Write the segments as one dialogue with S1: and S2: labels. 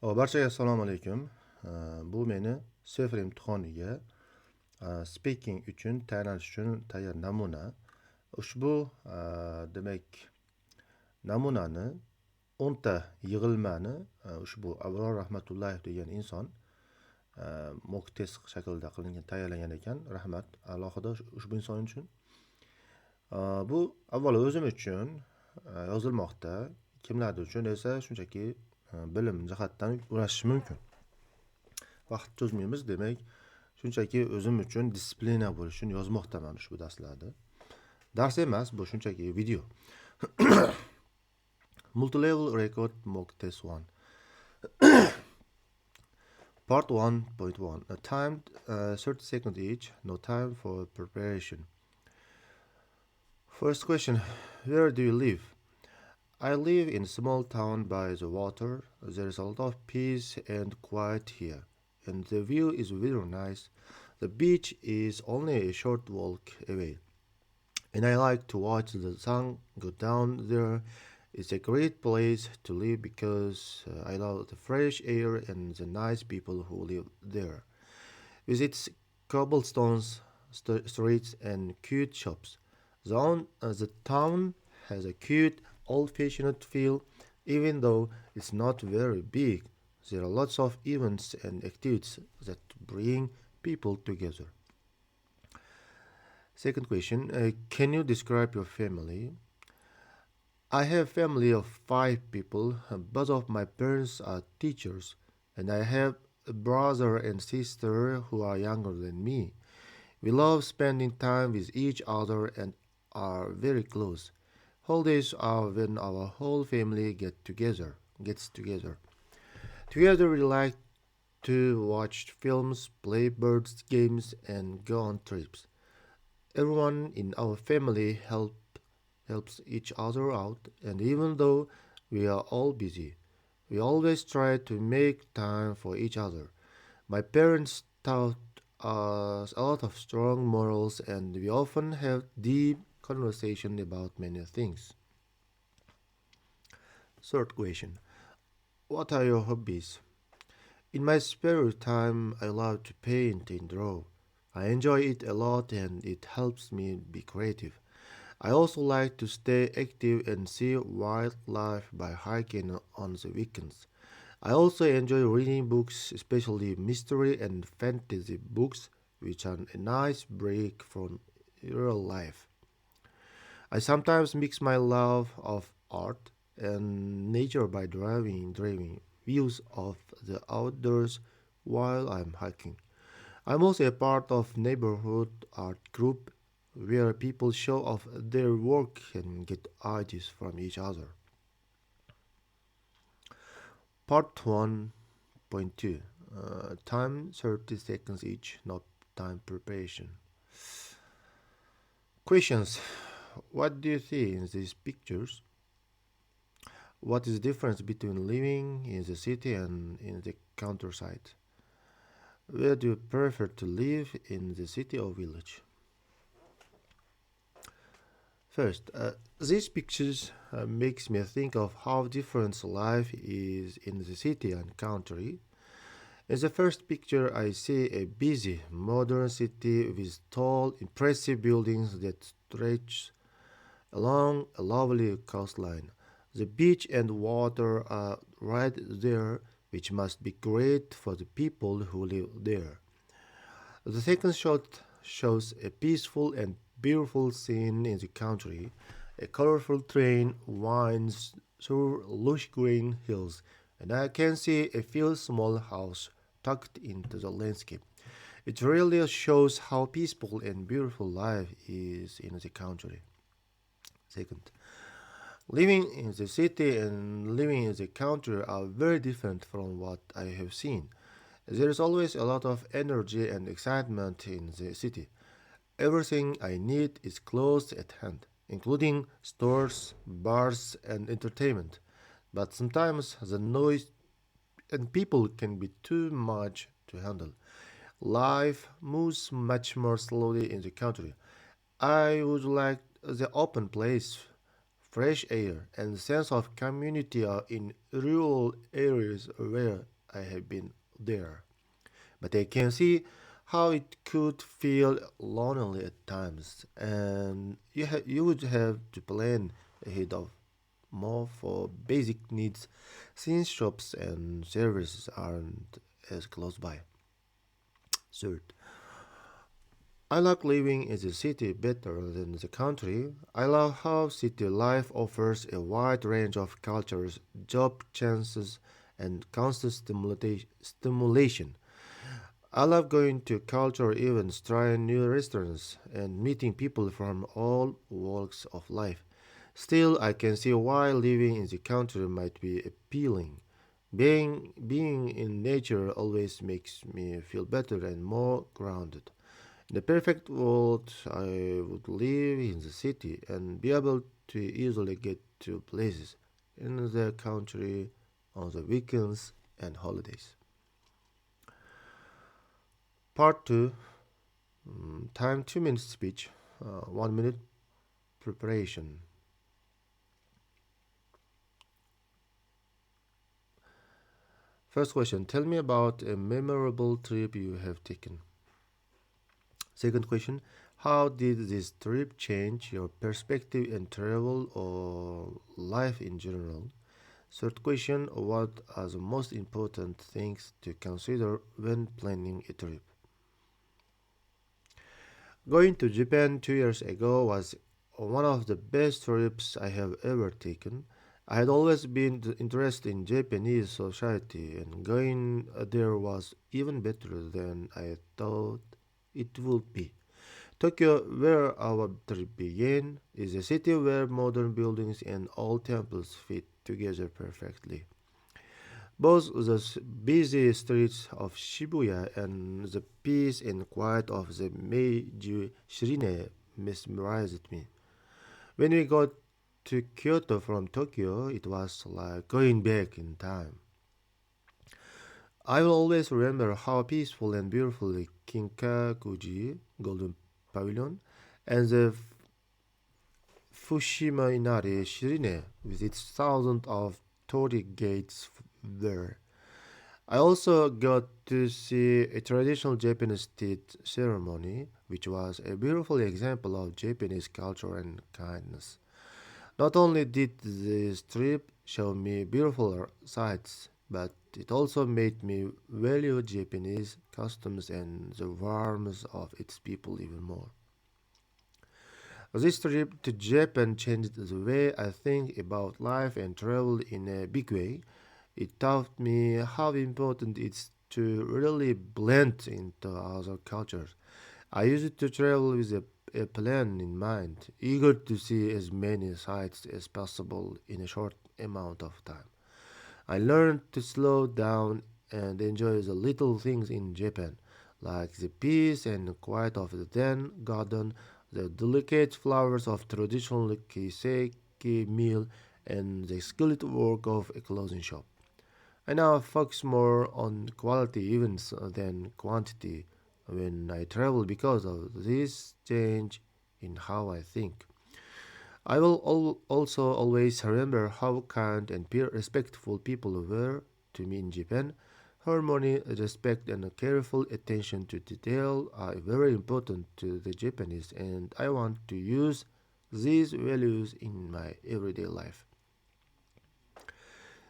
S1: Barchaga assalomu alaykum. Bu meni SEFR imtihoniga speaking uchun tayyorlanish uchun tayyor namuna. Ushbu demak namunani 10 ta yig'ilmani ushbu Abror Rahmatullayev degan inson mock test shaklida qilingan tayyorlangan ekan. Rahmat alohida ushbu inson uchun. Bu avvalo o'zim uchun yozilmoqda. Kimlardir uchun esa shunchaki bilim jihatdan uğraşish mumkin. Vaqt cho'zmaymiz, demak, shunchaki o'zim uchun disiplina bo'lish uchun yozmoqdaman ushbu darslarni. Dars emas, bu shunchaki video. Multi-level record mock test 1. Part 1.1. Timed 30 seconds each, no time for preparation. First question, where do you live? I live in a small town by the water. There is a lot of peace and quiet here, and the view is very nice. The beach is only a short walk away, and I like to watch the sun go down there. It's a great place to live because I love the fresh air and the nice people who live there. With its cobblestones, streets, and cute shops, the town has a cute, old-fashioned feel, even though it's not very big. There are lots of events and activities that bring people together. Second question, can you describe your family? I have a family of 5 people. Both of my parents are teachers, and I have a brother and sister who are younger than me. We love spending time with each other and are very close. Holidays are when our whole family gets together. Together we like to watch films, play board games, and go on trips. Everyone in our family helps each other out, and even though we are all busy, we always try to make time for each other. My parents taught us a lot of strong morals, and we often have deep conversation about many things. Third question, what are your hobbies? In my spare time, I love to paint and draw. I enjoy it a lot and it helps me be creative. I also like to stay active and see wildlife by hiking on the weekends. I also enjoy reading books, especially mystery and fantasy books, which are a nice break from real life. I sometimes mix my love of art and nature by drawing views of the outdoors while I'm hiking. I'm also a part of neighborhood art group where people show off their work and get ideas from each other. Part 1.2. Time 30 seconds each, not time preparation. Questions. What do you see in these pictures? What is the difference between living in the city and in the countryside? Where do you prefer to live, in the city or village? First, these pictures makes me think of how different life is in the city and country. In the first picture, I see a busy, modern city with tall, impressive buildings that stretch along a lovely coastline. The beach and water are right there, which must be great for the people who live there. The second shot shows a peaceful and beautiful scene in the country. A colorful train winds through lush green hills, and I can see a few small houses tucked into the landscape. It really shows how peaceful and beautiful life is in the country. Second, living in the city and living in the country are very different from what I have seen. There is always a lot of energy and excitement in the city. Everything I need is close at hand, including stores, bars, and entertainment. But sometimes the noise and people can be too much to handle. Life moves much more slowly in the country. I would like the open place fresh air, and sense of community in rural areas where I have been there. But I can see how it could feel lonely at times, and you would have to plan ahead of more for basic needs since shops and services aren't as close by. Third, I like living in the city better than the country. I love how city life offers a wide range of cultures, job chances, and constant stimulation. I love going to cultural events, trying new restaurants, and meeting people from all walks of life. Still, I can see why living in the country might be appealing. Being in nature always makes me feel better and more grounded. In the perfect world, I would live in the city and be able to easily get to places in the country on the weekends and holidays. Part 2, time 2 minutes speech, 1 minute preparation. First question, tell me about a memorable trip you have taken. Second question, how did this trip change your perspective in travel or life in general? Third question, what are the most important things to consider when planning a trip? Going to Japan 2 years ago was one of the best trips I have ever taken. I had always been interested in Japanese society, and going there was even better than I thought it would be. Tokyo, where our trip began, is a city where modern buildings and old temples fit together perfectly. Both the busy streets of Shibuya and the peace and quiet of the Meiji Shrine mesmerized me. When we got to Kyoto from Tokyo, it was like going back in time. I will always remember how peaceful and beautiful the Kinkakuji Golden Pavilion and the Fushima Inari Shrine with its thousands of torii gates were. I also got to see a traditional Japanese tea ceremony, which was a beautiful example of Japanese culture and kindness. Not only did this trip show me beautiful sights, but it also made me value Japanese customs and the warmth of its people even more. This trip to Japan changed the way I think about life and travel in a big way. It taught me how important it is to really blend into other cultures. I used to travel with a plan in mind, eager to see as many sights as possible in a short amount of time. I learned to slow down and enjoy the little things in Japan, like the peace and quiet of the Zen garden, the delicate flowers of traditional kiseki meal, and the skilled work of a clothing shop. I now focus more on quality events than quantity when I travel because of this change in how I think. I will also always remember how kind and respectful people were to me in Japan. Harmony, respect, and careful attention to detail are very important to the Japanese, and I want to use these values in my everyday life.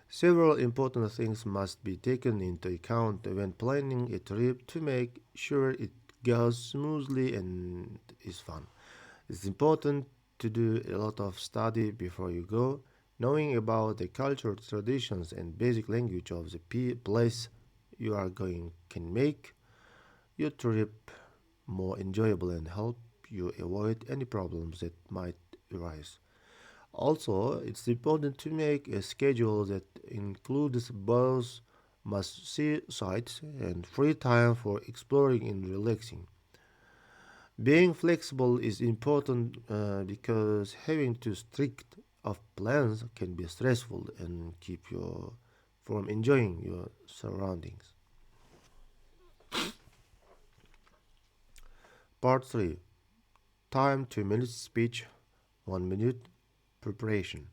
S1: Several important things must be taken into account when planning a trip to make sure it goes smoothly and is fun. It's important to do a lot of study before you go. Knowing about the culture, traditions, and basic language of the place you are going can make your trip more enjoyable and help you avoid any problems that might arise. Also, it's important to make a schedule that includes both must see sites and free time for exploring and relaxing. Being flexible is important because having too strict of plans can be stressful and keep you from enjoying your surroundings. Part 3, time 2 minutes speech, 1 minute preparation.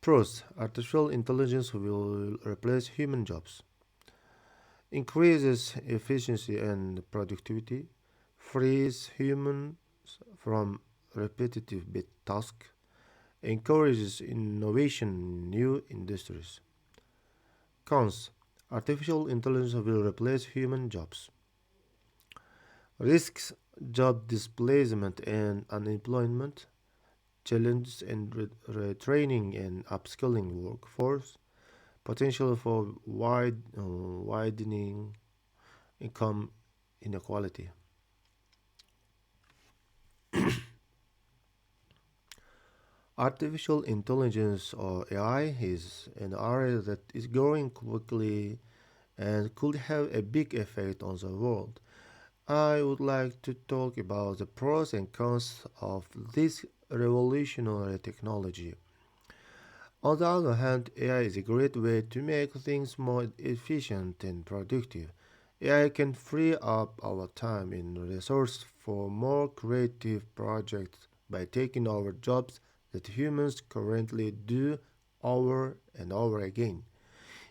S1: Pros: artificial intelligence will replace human jobs, increases efficiency and productivity, frees humans from repetitive bit tasks, encourages innovation in new industries. Cons: artificial intelligence will replace human jobs, risks job displacement and unemployment, challenges in retraining and upskilling workforce, potential for widening income inequality. Artificial intelligence or AI is an area that is growing quickly and could have a big effect on the world. I would like to talk about the pros and cons of this revolutionary technology. On the other hand, AI is a great way to make things more efficient and productive. AI can free up our time and resources for more creative projects by taking over jobs that humans currently do over and over again.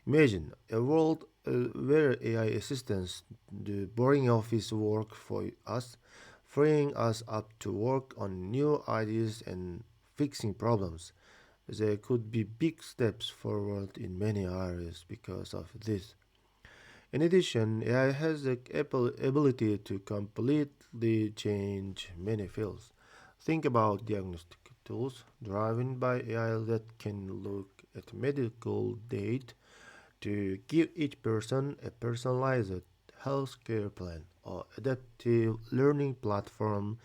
S1: Imagine a world where AI assistants do boring office work for us, freeing us up to work on new ideas and fixing problems. There could be big steps forward in many areas because of this. In addition, AI has the ability to completely change many fields. Think about diagnostic tools driven by AI that can look at medical data to give each person a personalized healthcare plan, or adaptive learning platform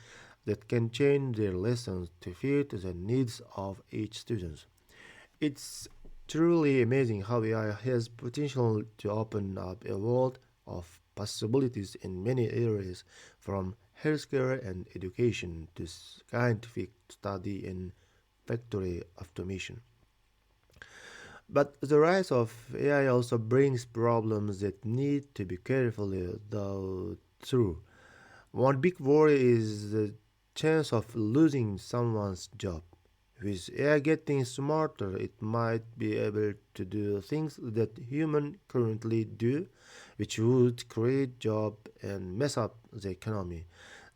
S1: that can change their lessons to fit the needs of each student. It's truly amazing how AI has potential to open up a world of possibilities in many areas, from healthcare and education to scientific study and factory automation. But the rise of AI also brings problems that need to be carefully thought through. One big worry is the chance of losing someone's job. With AI getting smarter, it might be able to do things that humans currently do, which would create jobs and mess up the economy.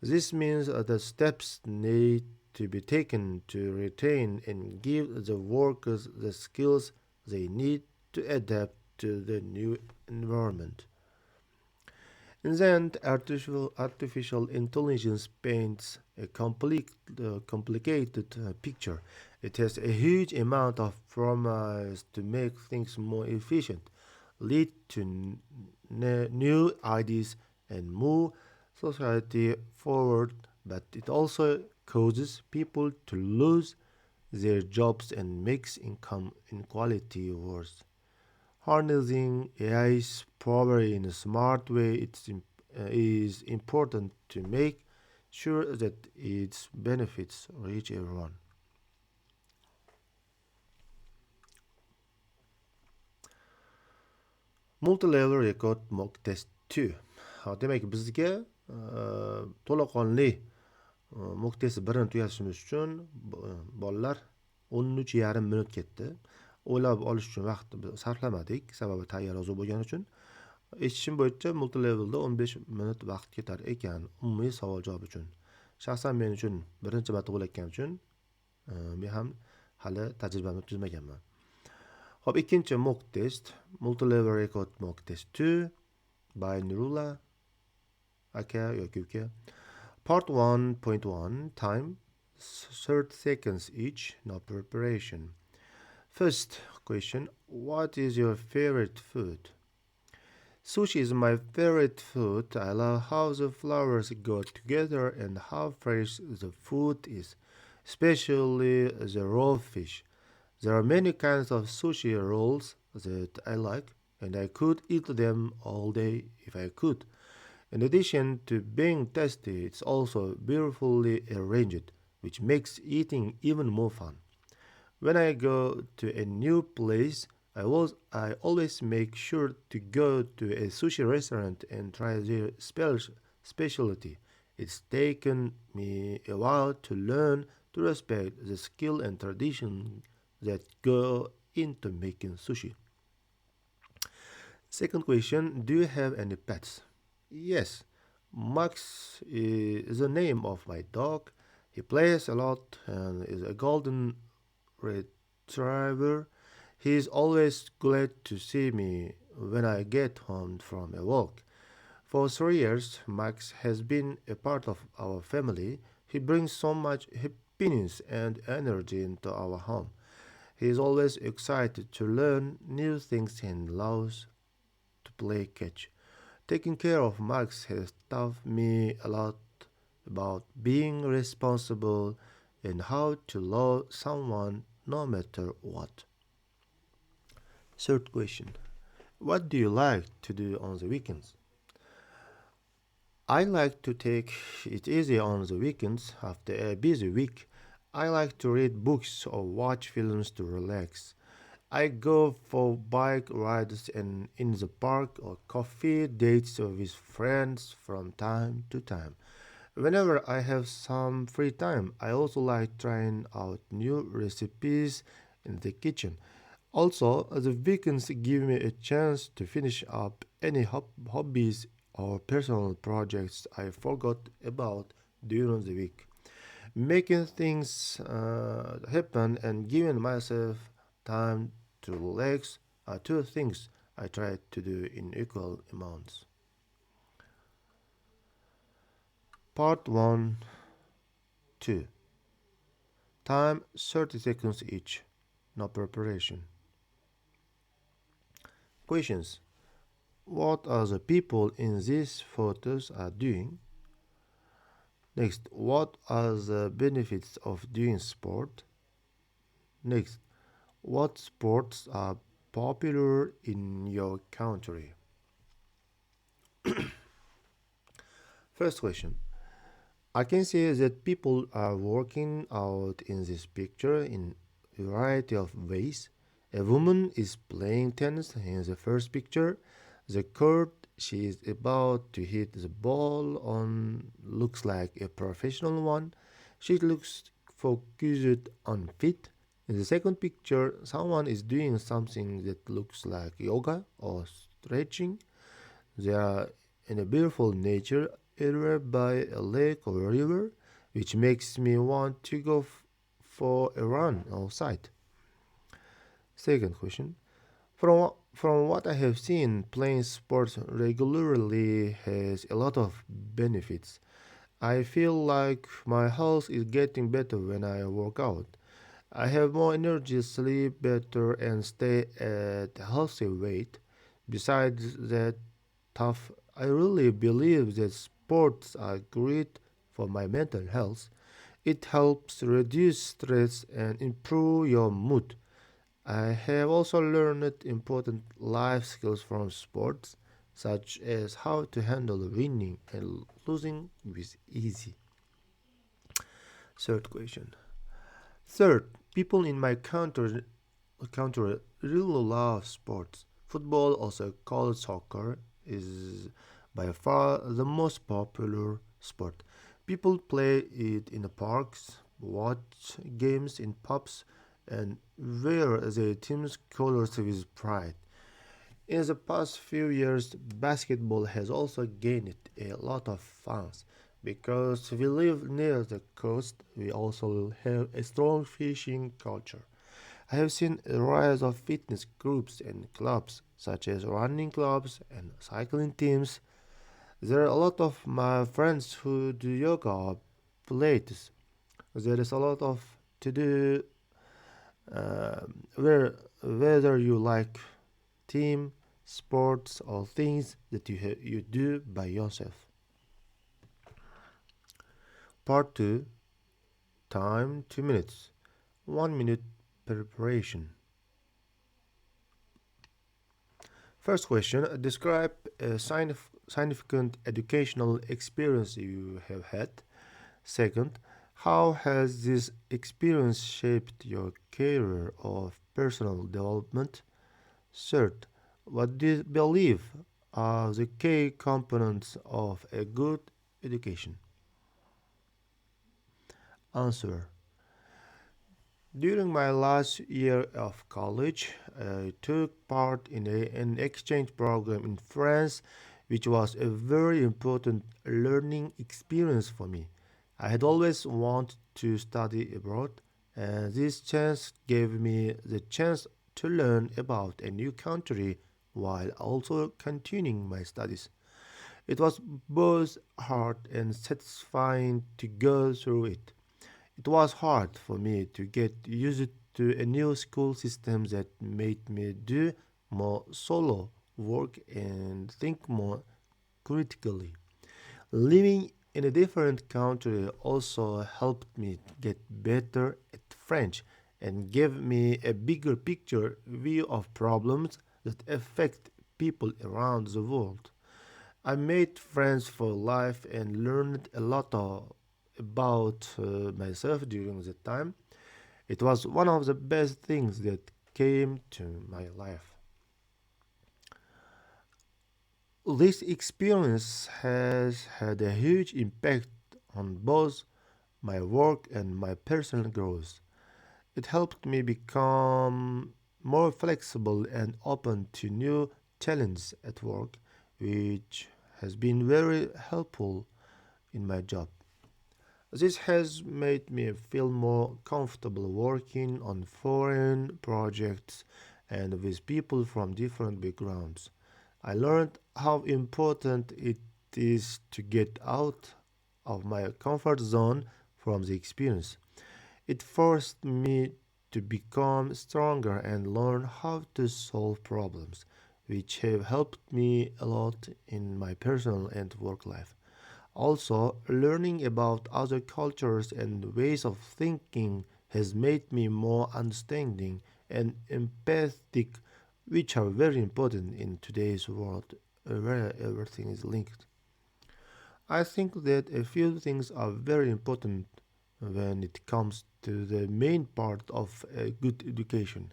S1: This means that steps need to be taken to retain and give the workers the skills they need to adapt to the new environment. And then artificial intelligence paints a complicated picture. It has a huge amount of promise to make things more efficient, lead to new ideas, and move society forward, but it also causes people to lose their jobs and makes income inequality worse. Harnessing AI's power in a smart way is important to make sure that its benefits reach everyone. Multi-level record mock test 2. Demak bizga to'laqonli mock test 1ni tugatishimiz uchun bolalar 13,5 minut ketdi. O'ylab olish uchun vaqt sarflamadik, sababi tayyor bo'lgani uchun. Eshitishim bo'yicha multi-levelda 15 minut vaqt ketar ekan umumiy savol javob uchun. Shaxsan men uchun birinchi marta bo'layotgani uchun men ham hali tajribamni tuzmaganman. Hop, ikkinchi mock test, multi-level record mock test 2 by Nurullah aka yoki uka. Part 1.1 time 30 seconds each, no preparation. First question, what is your favorite food? Sushi is my favorite food. I love how the flavors go together and how fresh the food is, especially the raw fish. There are many kinds of sushi rolls that I like, and I could eat them all day if I could. In addition to being tasty, it's also beautifully arranged, which makes eating even more fun. When I go to a new place, I always make sure to go to a sushi restaurant and try their specialty. It's taken me a while to learn to respect the skill and tradition that go into making sushi. Second question, do you have any pets? Yes, Max is the name of my dog. He plays a lot and is a golden retriever. He is always glad to see me when I get home from a walk. For 3 years, Max has been a part of our family. He brings so much happiness and energy into our home. He is always excited to learn new things and loves to play catch. Taking care of Max has taught me a lot about being responsible and how to love someone no matter what. Third question, what do you like to do on the weekends? I like to take it easy on the weekends after a busy week. I like to read books or watch films to relax. I go for bike rides and in the park or coffee dates with friends from time to time. Whenever I have some free time, I also like trying out new recipes in the kitchen. Also, the weekends give me a chance to finish up any hobbies or personal projects I forgot about during the week. Making things happen and giving myself time to relax are two things I try to do in equal amounts. Part 1 2. Time 30 seconds each. No preparation. Questions. What are the people in these photos are doing? Next, what are the benefits of doing sport? Next, what sports are popular in your country? First question. I can see that people are working out in this picture in a variety of ways. A woman is playing tennis in the first picture. The court she is about to hit the ball on looks like a professional one. She looks focused on fit. In the second picture, someone is doing something that looks like yoga or stretching. They are in a beautiful nature area by a lake or a river, which makes me want to go for a run outside. Second question. From what I have seen, playing sports regularly has a lot of benefits. I feel like my health is getting better when I work out. I have more energy, sleep better, and stay at a healthy weight. Besides that, tough, I really believe that sports are great for my mental health. It helps reduce stress and improve your mood. I have also learned important life skills from sports, such as how to handle winning and losing with ease. Third question. Third, people in my country really love sports. Football, also called soccer, is by far the most popular sport. People play it in the parks, watch games in pubs, and wear their team's colors with pride. In the past few years, basketball has also gained a lot of fans. Because we live near the coast, we also have a strong fishing culture. I have seen a rise of fitness groups and clubs, such as running clubs and cycling teams. There are a lot of my friends who do yoga or Pilates. There is a lot of to do whether you like team, sports, or things that you do by yourself. Part 2. Time 2 minutes. 1 minute preparation. First question. Describe a significant educational experience you have had. Second, how has this experience shaped your career or personal development? Third, what do you believe are the key components of a good education? Answer. During my last year of college, I took part in an exchange program in France, which was a very important learning experience for me. I had always wanted to study abroad, and this chance gave me the chance to learn about a new country while also continuing my studies. It was both hard and satisfying to go through it. It was hard for me to get used to a new school system that made me do more solo work and think more critically. Living in a different country also helped me get better at French and gave me a bigger picture view of problems that affect people around the world. I made friends for life and learned a lot about myself during the time. It was one of the best things that came to my life. This experience has had a huge impact on both my work and my personal growth. It helped me become more flexible and open to new challenges at work, which has been very helpful in my job. This has made me feel more comfortable working on foreign projects and with people from different backgrounds. I learned how important it is to get out of my comfort zone from the experience. It forced me to become stronger and learn how to solve problems, which have helped me a lot in my personal and work life. Also, learning about other cultures and ways of thinking has made me more understanding and empathetic, which are very important in today's world where everything is linked. I think that a few things are very important when it comes to the main part of a good education.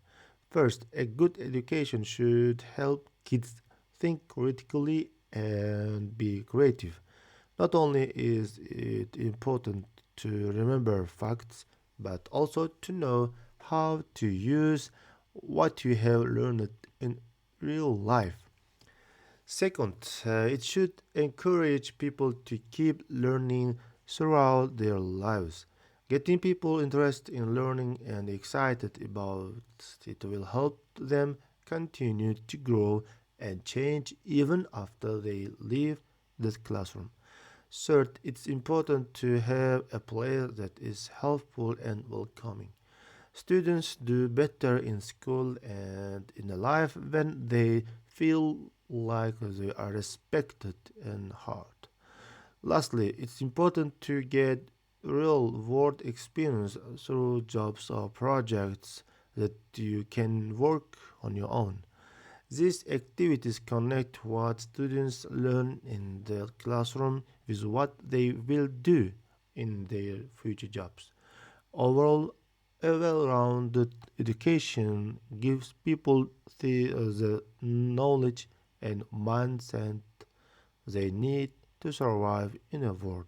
S1: First, a good education should help kids think critically and be creative. Not only is it important to remember facts, but also to know how to use what you have learned in real life. Second, it should encourage people to keep learning throughout their lives. Getting people interested in learning and excited about it will help them continue to grow and change even after they leave the classroom. Third, it's important to have a place that is helpful and welcoming. Students do better in school and in life when they feel like they are respected and heard. Lastly, it's important to get real world experience through jobs or projects that you can work on your own. These activities connect what students learn in the classroom with what they will do in their future jobs. Overall, a well rounded education gives people the knowledge and mindset they need to survive in a world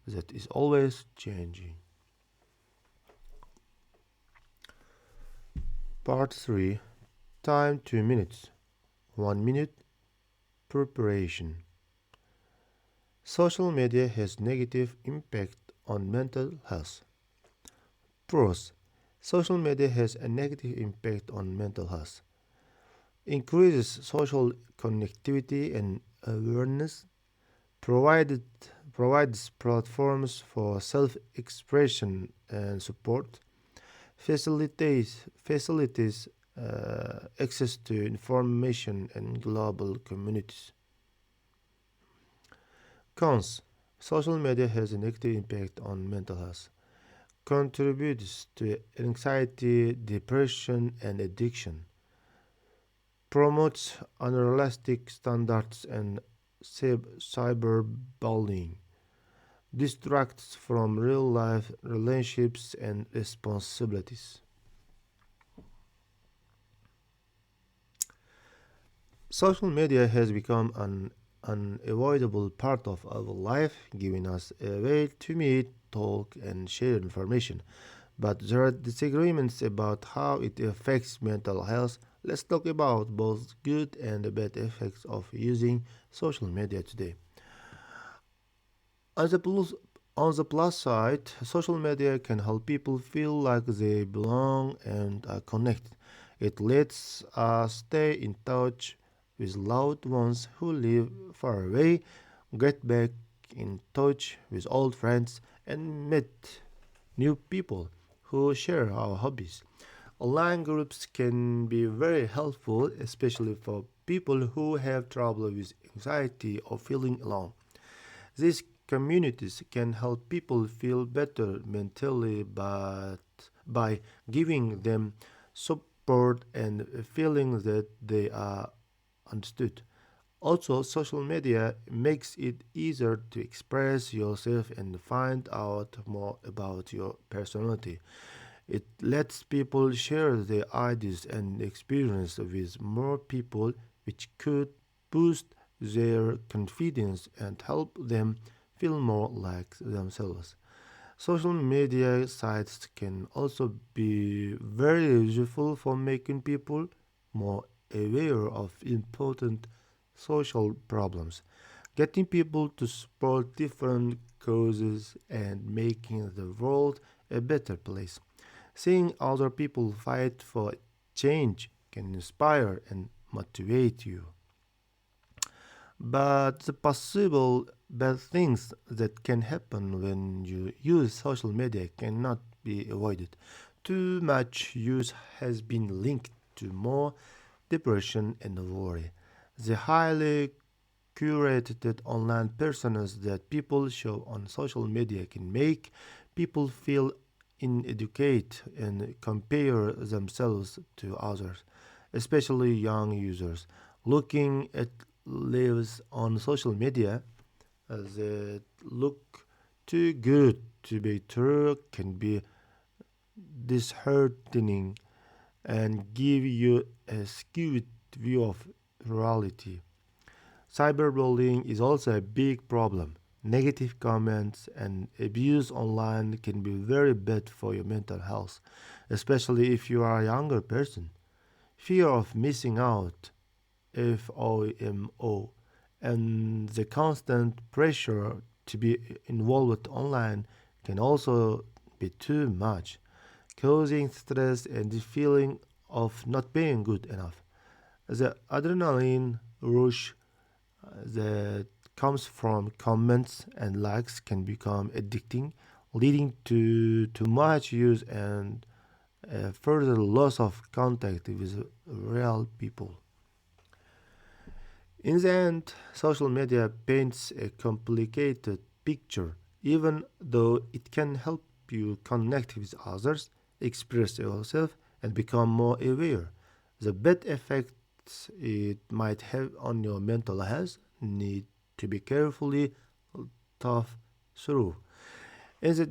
S1: that is always changing. Part 3. Time 2 minutes. 1 minute preparation. Social media has negative impact on mental health. Pros. Social media has a negative impact on mental health. Increases social connectivity and awareness. Provided, provides platforms for self-expression and support. Facilitates access to information and global communities. Cons. Social media has a negative impact on mental health. Contributes to anxiety, depression, and addiction. Promotes unrealistic standards and cyberbullying. Distracts from real life relationships and responsibilities. Social media has become an unavoidable part of our life, giving us a way to meet, talk, and share information. but there are disagreements about how it affects mental health. Let's talk about both good and bad effects of using social media today. On the plus, on the plus side, social media can help people feel like they belong and are connected. It lets us stay in touch with loved ones who live far away, get back in touch with old friends, and meet new people who share our hobbies. Online groups can be very helpful, especially for people who have trouble with anxiety or feeling alone. These communities can help people feel better mentally but by giving them support and feeling that they are understood. Also, social media makes it easier to express yourself and find out more about your personality. It lets people share their ideas and experience with more people, which could boost their confidence and help them feel more like themselves. Social media sites can also be very useful for making people more aware of important social problems, getting people to support different causes and making the world a better place. Seeing other people fight for change can inspire and motivate you. But the possible bad things that can happen when you use social media cannot be avoided. Too much use has been linked to more depression and worry. The highly curated online personas that people show on social media can make people feel inadequate and compare themselves to others, especially young users. Looking at lives on social media that look too good to be true can be disheartening and give you a skewed view of reality. Cyberbullying is also a big problem. Negative comments and abuse online can be very bad for your mental health, especially if you are a younger person. Fear of missing out, FOMO, and the constant pressure to be involved online can also be too much, causing stress and the feeling of not being good enough. The adrenaline rush that comes from comments and likes can become addicting, leading to too much use and a further loss of contact with real people. In the end, social media paints a complicated picture, even though it can help you connect with others, express yourself, and become more aware. The bad effects it might have on your mental health need to be carefully thought through. In the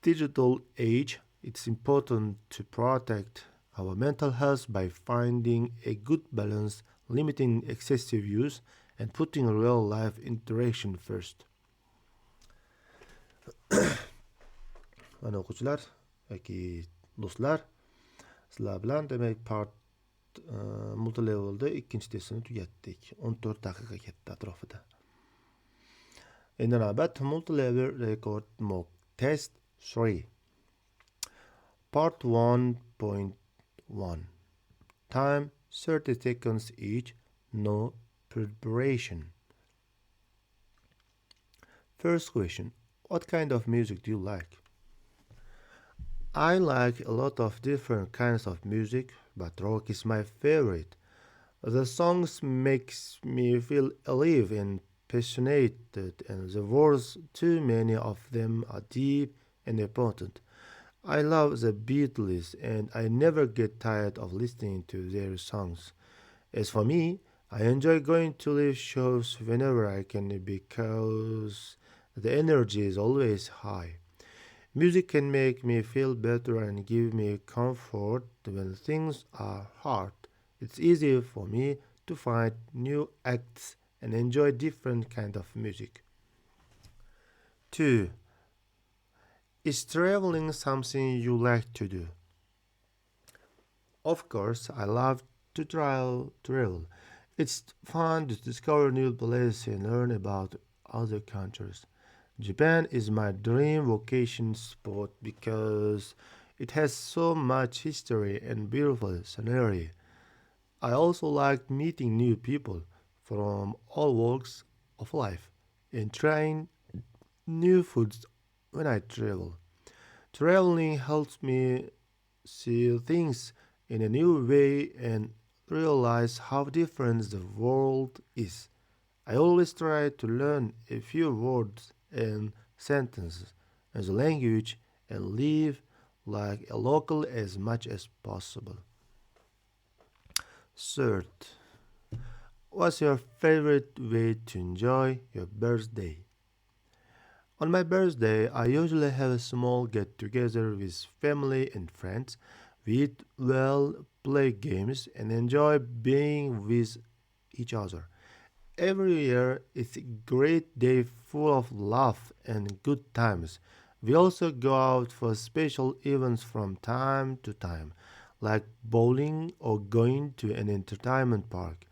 S1: digital age, it's important to protect our mental health by finding a good balance, limiting excessive use, and putting real life interaction first. Mana o'quvchilar yoki do'stlar, sizlar bilan demak multilevelda ikkinchi testini tugatdik. 14 daqiqa ketdi atrofida. Endi navbat multilevel record mock test 3. Part 1.1. Time 30 seconds each, no preparation. First question. What kind of music do you like? I like a lot of different kinds of music, but rock is my favorite. The songs makes me feel alive and passionate, and the words, too many of them are deep and important. I love the Beatles and I never get tired of listening to their songs. As for me, I enjoy going to live shows whenever I can because the energy is always high. Music can make me feel better and give me comfort when things are hard. It's easy for me to find new acts and enjoy different kind of music. 2. Is traveling something you like to do? Of course, I love to travel. It's fun to discover new places and learn about other countries. Japan is my dream vacation spot because it has so much history and beautiful scenery. I also like meeting new people from all walks of life and trying new foods when I travel. Traveling helps me see things in a new way and realize how different the world is. I always try to learn a few words and sentences as a language and live like a local as much as possible. Third, what's your favorite way to enjoy your birthday? On my birthday, I usually have a small get together with family and friends. We eat well, play games, and enjoy being with each other. Every year, it's a great day full of laugh and good times. We also go out for special events from time to time, like bowling or going to an entertainment park.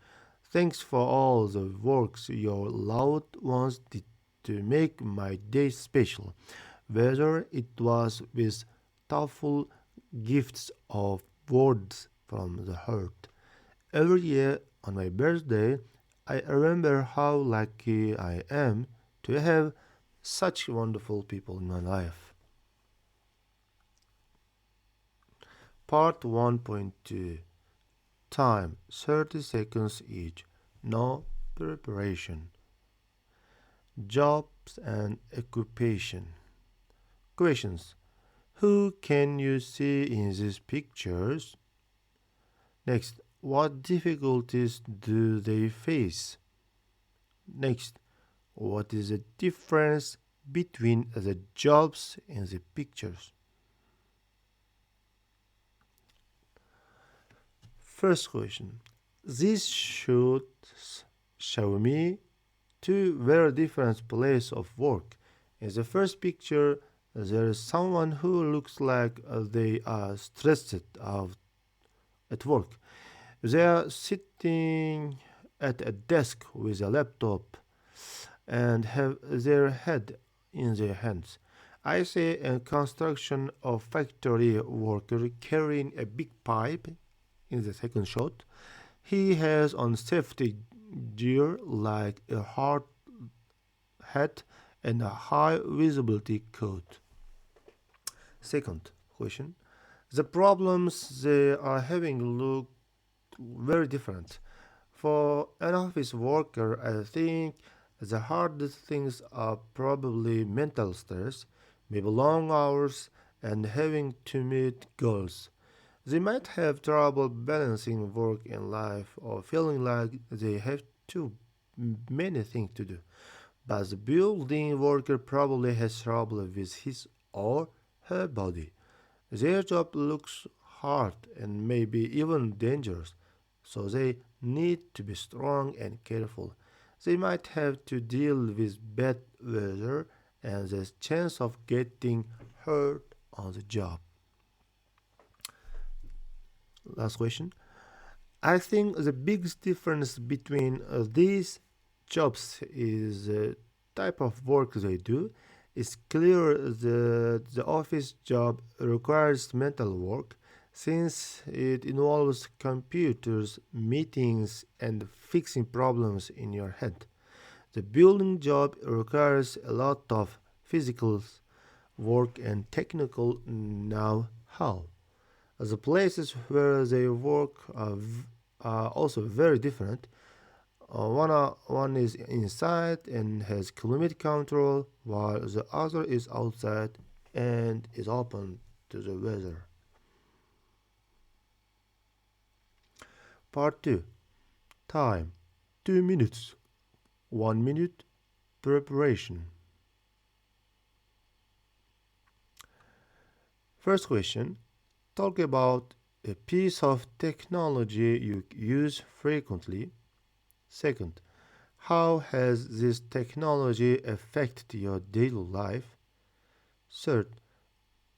S1: Thanks for all the works your loved ones did to make my day special, whether it was with thoughtful gifts of words from the heart. Every year on my birthday, I remember how lucky I am to have such wonderful people in my life. Part 1.2. Time 30 seconds each. No preparation. Jobs and occupation. Questions. Who can you see in these pictures? Next, what difficulties do they face? Next, what is the difference between the jobs and the pictures? First question. These shoots show me two very different places of work. In the first picture, there is someone who looks like they are stressed out at work. They are sitting at a desk with a laptop and have their head in their hands. I see a construction of factory worker carrying a big pipe in the second shot. He has on safety gear like a hard hat and a high visibility coat. Second question. The problems they are having look very different. For an office worker, I think the hardest things are probably mental stress, maybe long hours, and having to meet goals. They might have trouble balancing work and life or feeling like they have too many things to do. But the building worker probably has trouble with his or her body. Their job looks hard and maybe even dangerous, so they need to be strong and careful. They might have to deal with bad weather and the chance of getting hurt on the job. Last question. I think the biggest difference between these jobs is the type of work they do. It's clear that the office job requires mental work since it involves computers, meetings, and fixing problems in your head. The building job requires a lot of physical work and technical know how. The places where they work are also very different. One is inside and has climate control, while the other is outside and is open to the weather. Part 2. Time 2 minutes. 1 minute preparation. First question. Talk about a piece of technology you use frequently. Second, how has this technology affected your daily life? Third,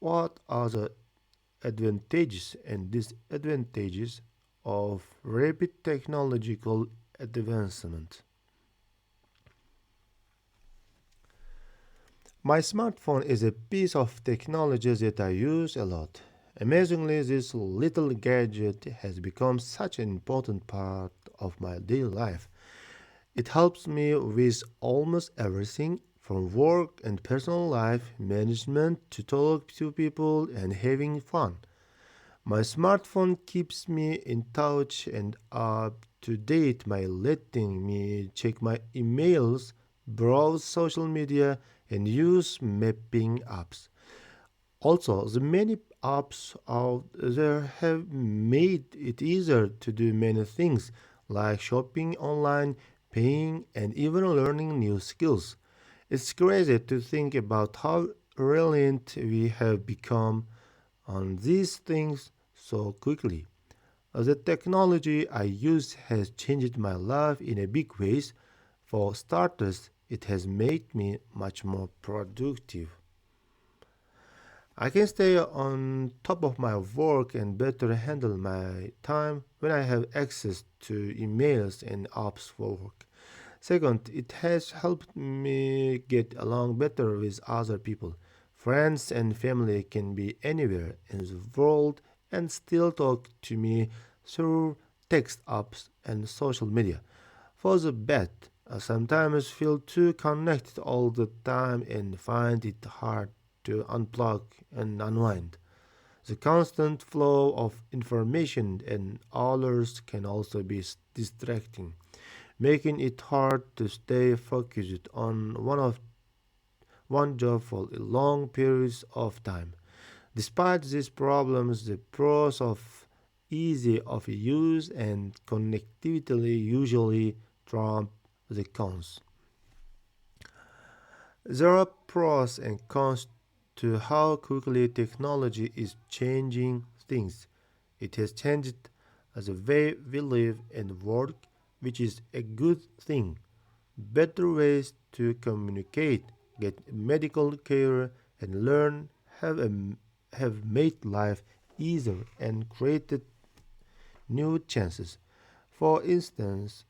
S1: what are the advantages and disadvantages of rapid technological advancement? My smartphone is a piece of technology that I use a lot. Amazingly, this little gadget has become such an important part of my daily life. It helps me with almost everything from work and personal life management to talk to people and having fun. My smartphone keeps me in touch and up to date by letting me check my emails, browse social media, and use mapping apps. Also, the many apps out there have made it easier to do many things like shopping online, paying, and even learning new skills. It's crazy to think about how reliant we have become on these things so quickly. The technology I use has changed my life in a big ways. For starters, it has made me much more productive. I can stay on top of my work and better handle my time when I have access to emails and apps for work. Second, it has helped me get along better with other people. Friends and family can be anywhere in the world and still talk to me through text apps and social media. For the bad, I sometimes feel too connected all the time and find it hard to unplug and unwind. The constant flow of information and alerts can also be distracting, making it hard to stay focused on one job for long periods of time. Despite these problems, the pros of easy of use and connectivity usually trump the cons. There are pros and cons to how quickly technology is changing things. It has changed the way we live and work, which is a good thing. Better ways to communicate, get medical care, and learn have made life easier and created new chances. For instance,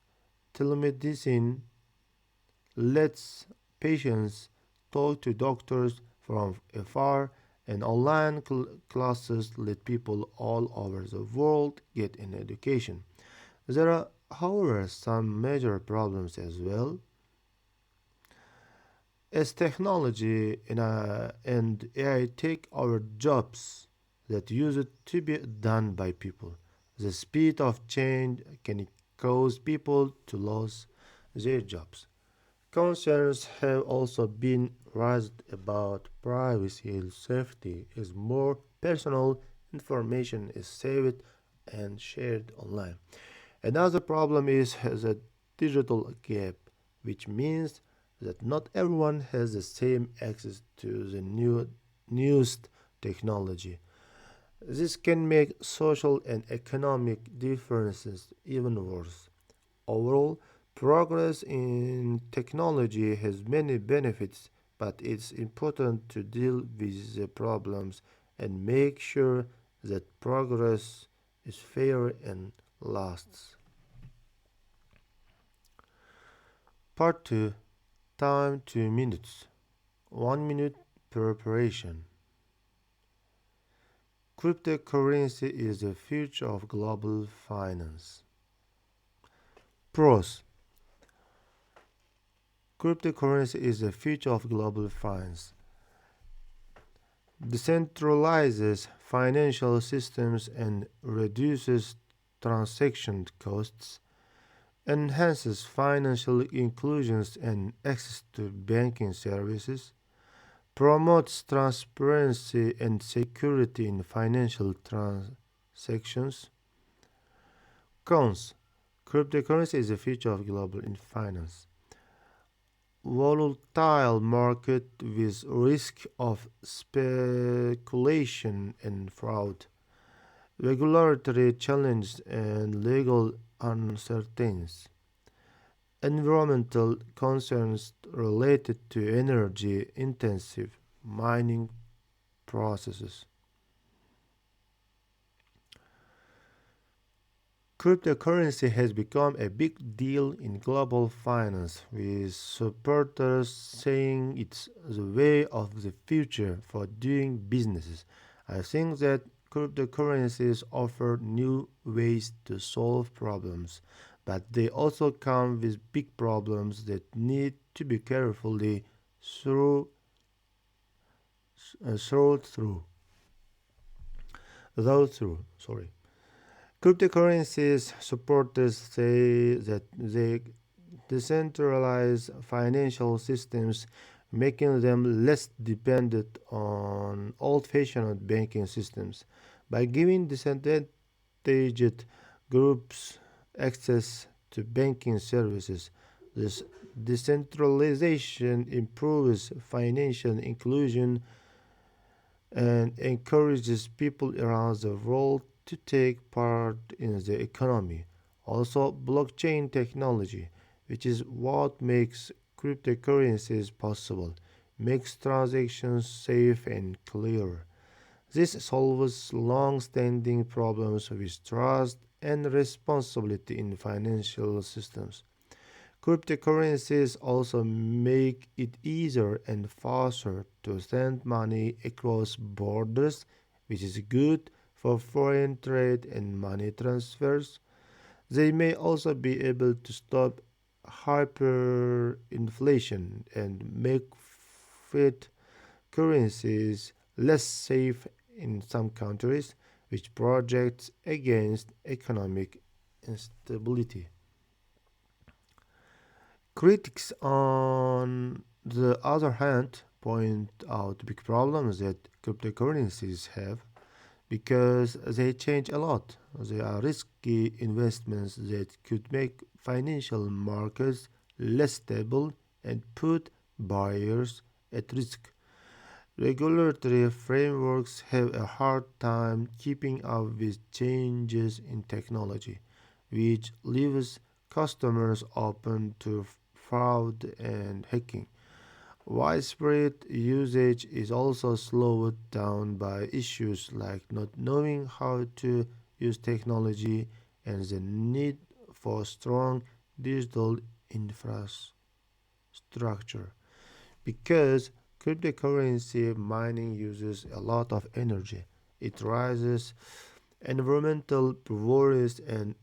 S1: telemedicine lets patients talk to doctors from afar, and online classes let people all over the world get an education. There are, however, some major problems as well. As technology and AI take over jobs that used to be done by people, the speed of change can cause people to lose their jobs. Concerns have also been raised about privacy and safety as more personal information is saved and shared online. Another problem is the digital gap, which means that not everyone has the same access to the newest technology. This can make social and economic differences even worse. Overall, progress in technology has many benefits, but it's important to deal with the problems and make sure that progress is fair and lasts. Part 2. Time 2 minutes. 1 minute preparation. Cryptocurrency is the future of global finance. Pros. Cryptocurrency is the future of global finance. Decentralizes financial systems and reduces transaction costs, enhances financial inclusion and access to banking services, promotes transparency and security in financial transactions. Cons. Cryptocurrency is the future of global finance. Volatile market with risk of speculation and fraud, regulatory challenges and legal uncertainties, environmental concerns related to energy intensive mining processes. Cryptocurrency has become a big deal in global finance, with supporters saying it's the way of the future for doing businesses. I think that cryptocurrencies offer new ways to solve problems, but they also come with big problems that need to be carefully through, thought through. Thought through. Sorry. Cryptocurrencies supporters say that they decentralize financial systems, making them less dependent on old fashioned banking systems. By giving disadvantaged groups access to banking services, this decentralization improves financial inclusion and encourages people around the world to take part in the economy. Also, blockchain technology, which is what makes cryptocurrencies possible, makes transactions safe and clear. This solves long standing problems with trust and responsibility in financial systems. Cryptocurrencies also make it easier and faster to send money across borders, which is good for foreign trade and money transfers. They may also be able to stop hyperinflation and make fiat currencies less safe in some countries, which projects against economic instability. Critics, on the other hand, point out big problems that cryptocurrencies have because they change a lot. They are risky investments that could make financial markets less stable and put buyers at risk. Regulatory frameworks have a hard time keeping up with changes in technology, which leaves customers open to fraud and hacking. Widespread usage is also slowed down by issues like not knowing how to use technology and the need for strong digital infrastructure. Because cryptocurrency mining uses a lot of energy, it raises environmental worries and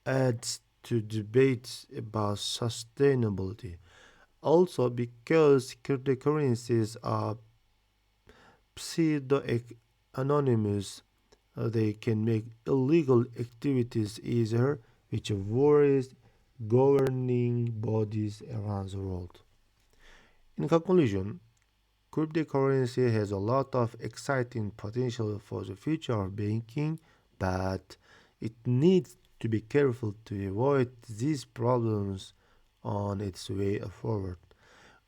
S1: adds to debates about sustainability. Also, because cryptocurrencies are pseudo anonymous, they can make illegal activities easier, which worries governing bodies around the world. In conclusion, cryptocurrency has a lot of exciting potential for the future of banking, but it needs to be careful to avoid these problems on its way forward.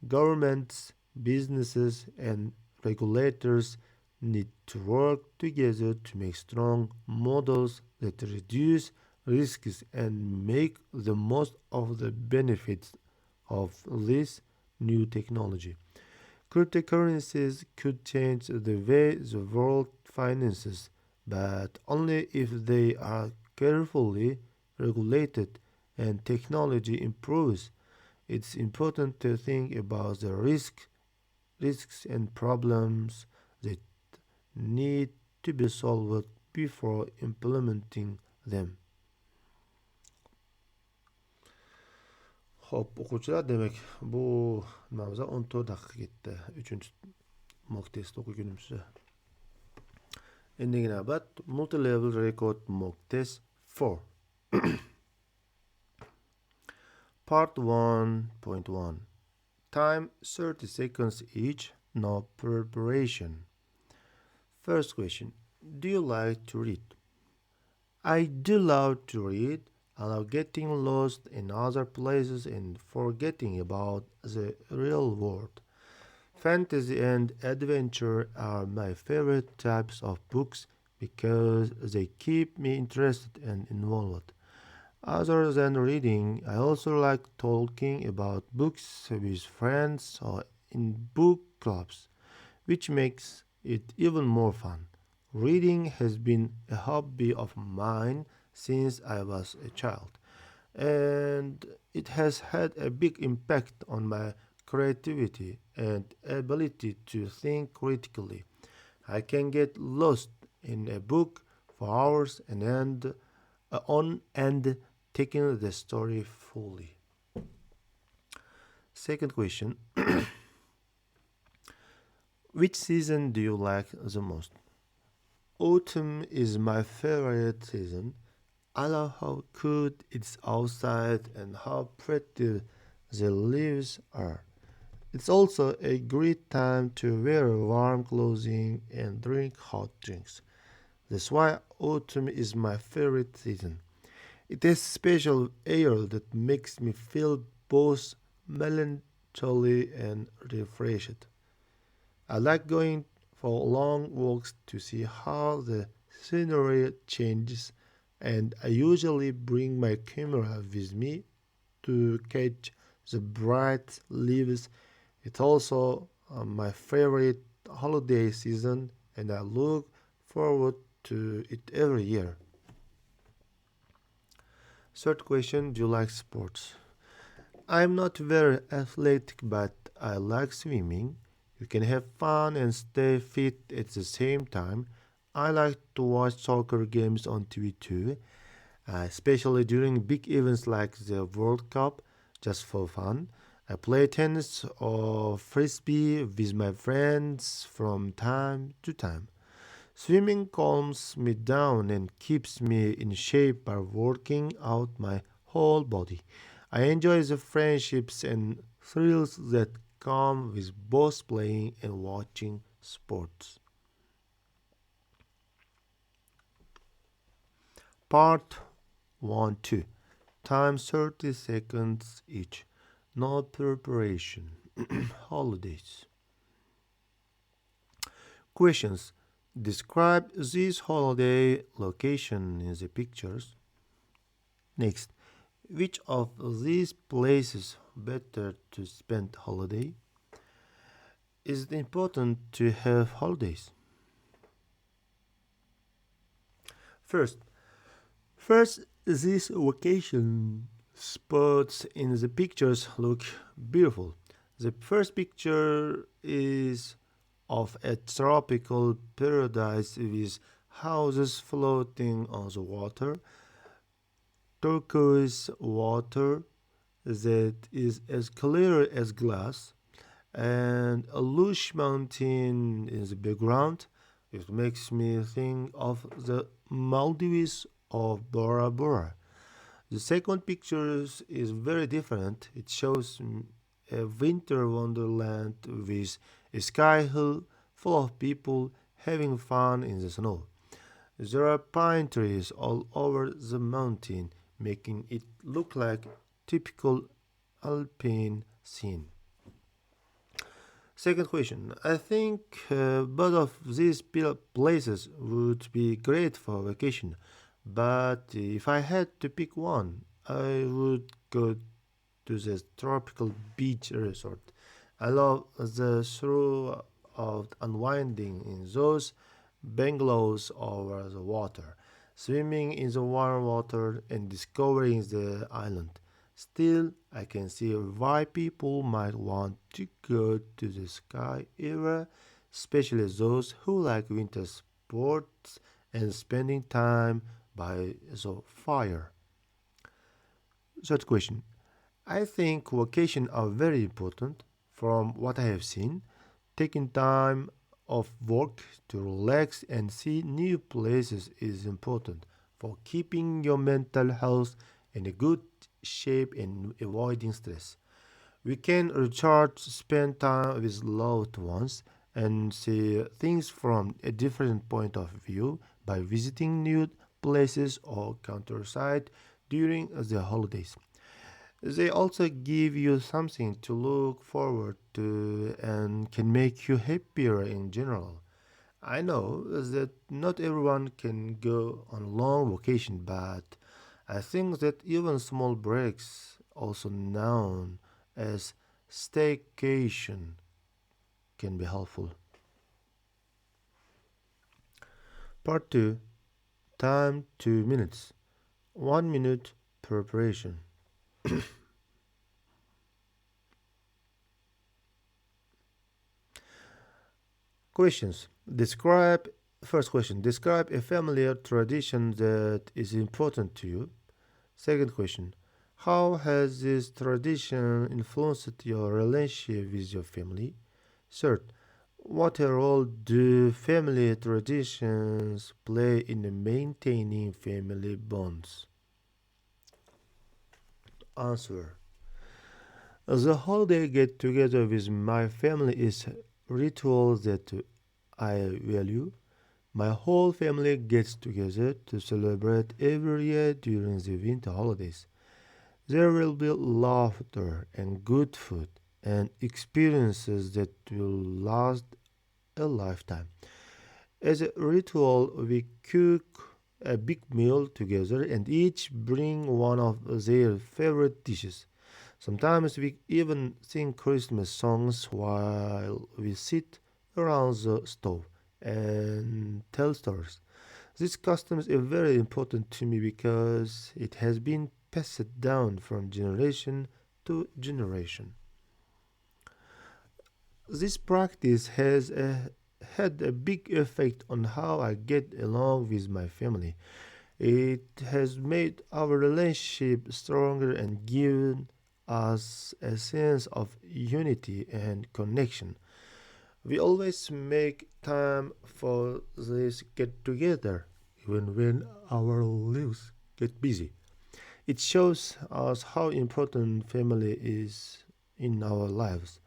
S1: Governments, businesses, and regulators need to work together to make strong models that reduce risks and make the most of the benefits of this new technology. Cryptocurrencies could change the way the world finances, but only if they are carefully regulated and technology improves. It's important to think about the risks and problems that need to be solved before implementing them. Xo'p, o'quvchilar, demak, bu nimamiz 14 daqiqa ketdi. 3-mock test o'qigunimizda. Endigi navbat multi-level record mock test 4. Part 1.1. Time 30 seconds each, no preparation. First question. Do you like to read? I do love to read. I love getting lost in other places and forgetting about the real world. Fantasy and adventure are my favorite types of books because they keep me interested and involved. Other than reading, I also like talking about books with friends or in book clubs, which makes it even more fun. Reading has been a hobby of mine since I was a child, and it has had a big impact on my creativity and ability to think critically. I can get lost in a book for hours and end on and taking the story fully. Second question: which season do you like the most? Autumn is my favorite season. I love how cold it's outside and how pretty the leaves are. It's also a great time to wear warm clothing and drink hot drinks. That's why autumn is my favorite season. It has special air that makes me feel both melancholy and refreshed. I like going for long walks to see how the scenery changes, and I usually bring my camera with me to catch the bright leaves. It's also my favorite holiday season, and I look forward to it every year. Third question: do you like sports? I'm not very athletic, but I like swimming. You can have fun and stay fit at the same time. I like to watch soccer games on TV too, especially during big events like the World Cup, just for fun. I play tennis or frisbee with my friends from time to time. Swimming calms me down and keeps me in shape by working out my whole body. I enjoy the friendships and thrills that come with both playing and watching sports. Part 1 2. Time 30 seconds each. No preparation. Holidays. Questions: describe this holiday location in the pictures. Next, which of these places better to spend holiday? Is it important to have holidays? First, first these vacation spots in the pictures look beautiful. The first picture is of a tropical paradise with houses floating on the water, turquoise water that is as clear as glass, and a lush mountain in the background. It makes me think of the Maldives of Bora Bora. The second picture is very different. It shows a winter wonderland with a sky hill full of people having fun in the snow. There are pine trees all over the mountain, making it look like typical alpine scene. Second question: I think both of these places would be great for vacation, but if I had to pick one, I would go to the tropical beach resort. I love the thrill of unwinding in those bungalows over the water, swimming in the warm water, and discovering the island. Still, I can see why people might want to go to the sky area, especially those who like winter sports and spending time by the fire. Third question: I think vacations are very important. From what I have seen, taking time off work to relax and see new places is important for keeping your mental health in a good shape and avoiding stress. We can recharge, spend time with loved ones, and see things from a different point of view by visiting new places or countryside during the holidays. They also give you something to look forward to and can make you happier in general. I know that not everyone can go on long vacation, but I think that even small breaks, also known as staycation, can be helpful. Part 2. Time 2 minutes. 1 minute preparation. Questions. First question. Describe a familiar tradition that is important to you. Second question. How has this tradition influenced your relationship with your family? Third, what a role do family traditions play in maintaining family bonds? Answer. The holiday get together with my family is ritual that I value. My whole family gets together to celebrate every year during the winter holidays. There will be laughter and good food and experiences that will last a lifetime. As a ritual, we cook a big meal together and each bring one of their favorite dishes. Sometimes we even sing Christmas songs while we sit around the stove and tell stories. This custom is very important to me because it has been passed down from generation to generation. This practice has had a big effect on how I get along with my family. It has made our relationship stronger and given us a sense of unity and connection. We always make time for this get together, even when our lives get busy. It shows us how important family is in our lives.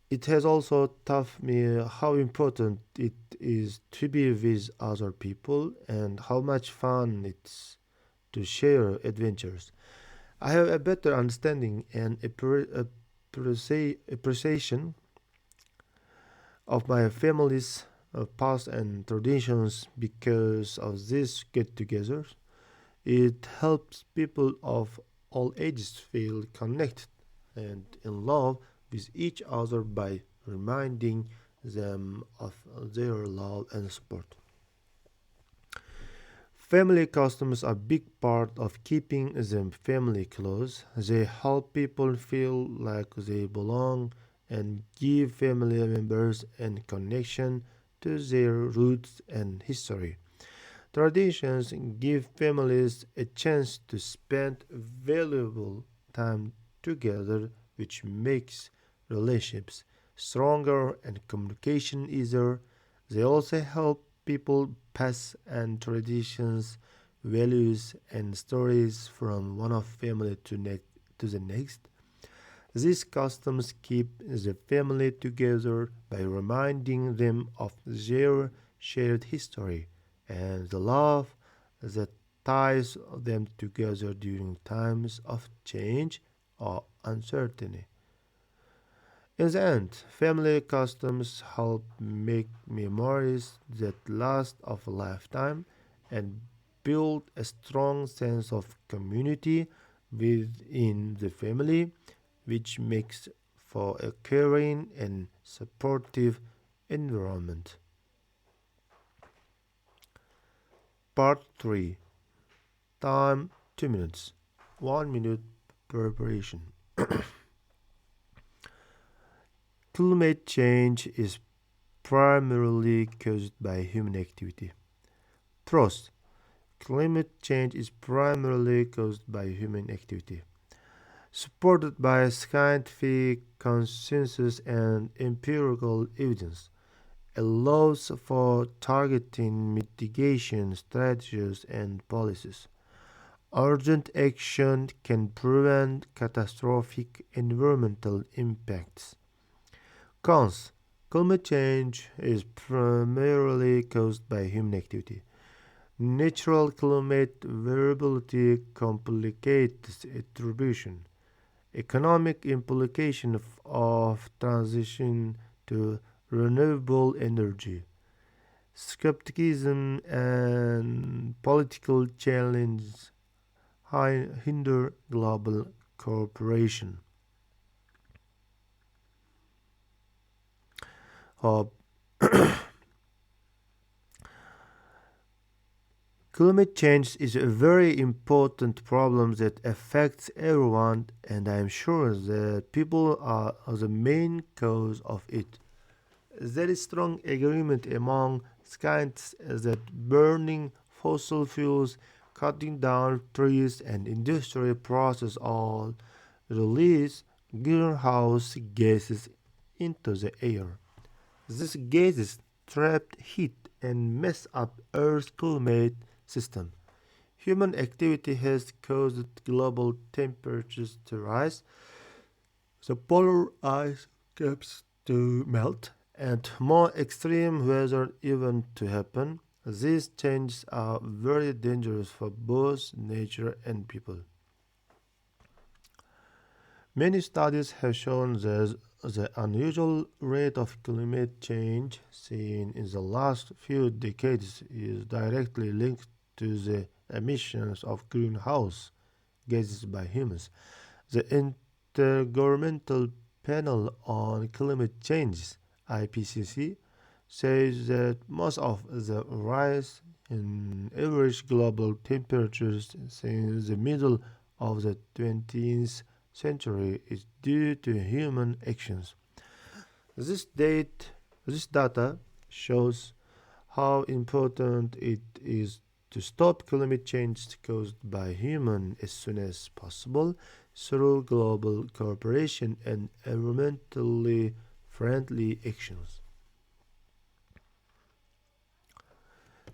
S1: It has also taught me how important it is to be with other people and how much fun it's to share adventures. I have a better understanding and appreciation of my family's past and traditions because of these get-togethers. It helps people of all ages feel connected and in love with each other by reminding them of their love and support. Family customs are a big part of keeping them family close. They help people feel like they belong and give family members a connection to their roots and history. Traditions give families a chance to spend valuable time together, which makes relationships stronger and communication easier. They also help people pass on traditions, values, and stories from one of family to the next. These customs keep the family together by reminding them of their shared history and the love that ties them together during times of change or uncertainty. In the end, family customs help make memories that last of a lifetime and build a strong sense of community within the family, which makes for a caring and supportive environment. Part 3. Time 2 minutes. 1 minute preparation. Climate change is primarily caused by human activity. Truth. Climate change is primarily caused by human activity. Supported by scientific consensus and empirical evidence, allows for targeting mitigation strategies and policies. Urgent action can prevent catastrophic environmental impacts. Cons. Climate change is primarily caused by human activity. Natural climate variability complicates attribution. Economic implication of transition to renewable energy. Skepticism and political challenge hinder global cooperation. Uh, Climate change is a very important problem that affects everyone, and I am sure that people are the main cause of it. There is strong agreement among scientists that burning fossil fuels, cutting down trees, and industrial process all release greenhouse gases into the air. These gases trap heat and mess up Earth's climate system. Human activity has caused global temperatures to rise, the polar ice caps to melt, and more extreme weather events to happen. These changes are very dangerous for both nature and people. Many studies have shown that the unusual rate of climate change seen in the last few decades is directly linked to the emissions of greenhouse gases by humans. The Intergovernmental Panel on Climate Change (IPCC) says that most of the rise in average global temperatures since the middle of the 20th century is due to human actions. This date, this data shows how important it is to stop climate change caused by humans as soon as possible through global cooperation and environmentally friendly actions.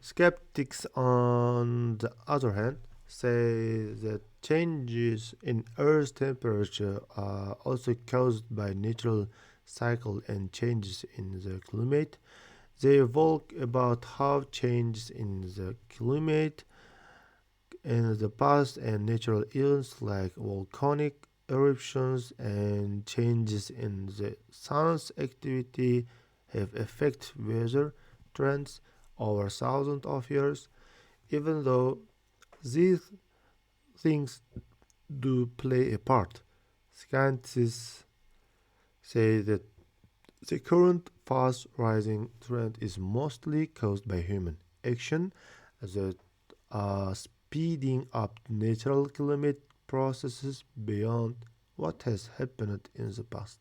S1: Skeptics, on the other hand, say that changes in Earth's temperature are also caused by natural cycle and changes in the climate. They evoke about how changes in the climate in the past and natural events like volcanic eruptions and changes in the sun's activity have affected weather trends over thousands of years. Even though these things do play a part, scientists say that the current fast rising trend is mostly caused by human action that are speeding up natural climate processes beyond what has happened in the past.